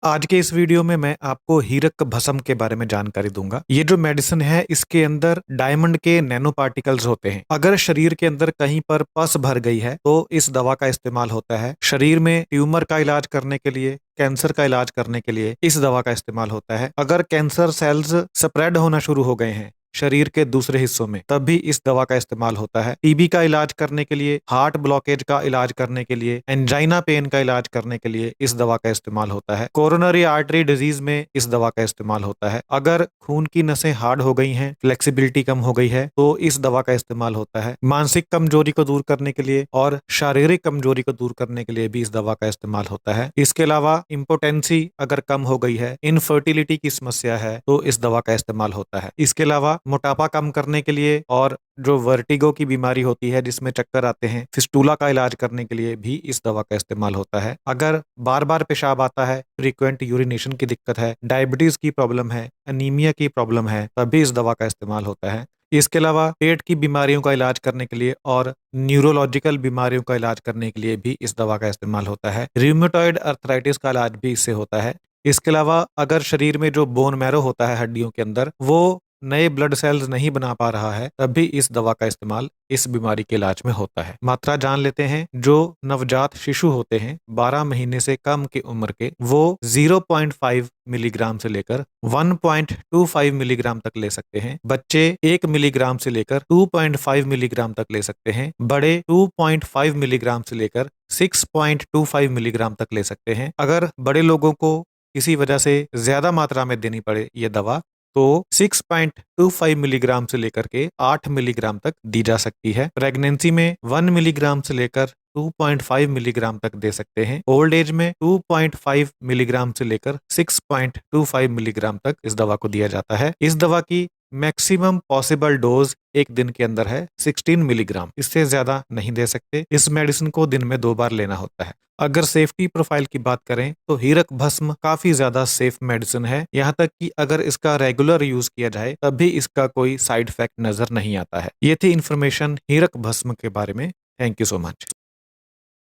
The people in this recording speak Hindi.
आज के इस वीडियो में मैं आपको हीरक भस्म के बारे में जानकारी दूंगा। ये जो मेडिसिन है इसके अंदर डायमंड के नैनो पार्टिकल्स होते हैं। अगर शरीर के अंदर कहीं पर पस भर गई है तो इस दवा का इस्तेमाल होता है। शरीर में ट्यूमर का इलाज करने के लिए, कैंसर का इलाज करने के लिए इस दवा का इस्तेमाल होता है। अगर कैंसर सेल्स स्प्रेड होना शुरू हो गए हैं शरीर के दूसरे हिस्सों में, तब भी इस दवा का इस्तेमाल होता है। टीबी का इलाज करने के लिए, हार्ट ब्लॉकेज का इलाज करने के लिए, एंजाइना पेन का इलाज करने के लिए इस दवा का इस्तेमाल होता है। कोरोनरी आर्टरी डिजीज में इस दवा का इस्तेमाल होता है। अगर खून की नसें हार्ड हो गई हैं, फ्लेक्सिबिलिटी कम हो गई है, तो इस दवा का इस्तेमाल होता है। मानसिक कमजोरी को दूर करने के लिए और शारीरिक कमजोरी को दूर करने के लिए भी इस दवा का इस्तेमाल होता है। इसके अलावा इम्पोटेंसी अगर कम हो गई है, इनफर्टिलिटी की समस्या है, तो इस दवा का इस्तेमाल होता है। इसके अलावा मोटापा कम करने के लिए और जो वर्टिगो की बीमारी होती है जिसमें चक्कर आते हैं, फिस्टूला का इलाज करने के लिए भी इस दवा का इस्तेमाल होता है। अगर बार बार पेशाब आता है, फ्रीक्वेंट यूरिनेशन की दिक्कत है, डायबिटीज की प्रॉब्लम है, अनीमिया की प्रॉब्लम है, तभी इस दवा का इस्तेमाल होता है। इसके अलावा पेट की बीमारियों का इलाज करने के लिए और न्यूरोलॉजिकल बीमारियों का इलाज करने के लिए भी इस दवा का इस्तेमाल होता है। रियूमेटॉइड अर्थराइटिस का इलाज भी इससे होता है। इसके अलावा अगर शरीर में जो बोन मैरो होता है हड्डियों के अंदर, वो नए ब्लड सेल्स नहीं बना पा रहा है, तब भी इस दवा का इस्तेमाल इस बीमारी के इलाज में होता है। मात्रा जान लेते हैं। जो नवजात शिशु होते हैं 12 महीने से कम की उम्र के, वो 0.5 मिलीग्राम से लेकर 1.25 मिलीग्राम तक ले सकते हैं। बच्चे 1 मिलीग्राम से लेकर 2.5 मिलीग्राम तक ले सकते हैं। बड़े 2.5 मिलीग्राम से लेकर 6.25 मिलीग्राम तक ले सकते हैं। अगर बड़े लोगों को किसी वजह से ज्यादा मात्रा में देनी पड़े ये दवा, तो 6.25 मिलीग्राम से लेकर के 8 मिलीग्राम तक दी जा सकती है। प्रेगनेंसी में 1 मिलीग्राम से लेकर 2.5 मिलीग्राम तक दे सकते हैं। ओल्ड एज में 2.5 मिलीग्राम से लेकर 6.25 मिलीग्राम तक इस दवा को दिया जाता है। इस दवा की मैक्सिमम पॉसिबल डोज एक दिन के अंदर है 16 मिलीग्राम। इससे ज्यादा नहीं दे सकते। इस मेडिसिन को दिन में 2 बार लेना होता है। अगर सेफ्टी प्रोफाइल की बात करें तो हीरक भस्म काफी ज्यादा सेफ मेडिसिन है। यहाँ तक कि अगर इसका रेगुलर यूज किया जाए तब भी इसका कोई साइड इफेक्ट नजर नहीं आता है। ये थी इंफॉर्मेशन हीरक भस्म के बारे में। Thank you so much.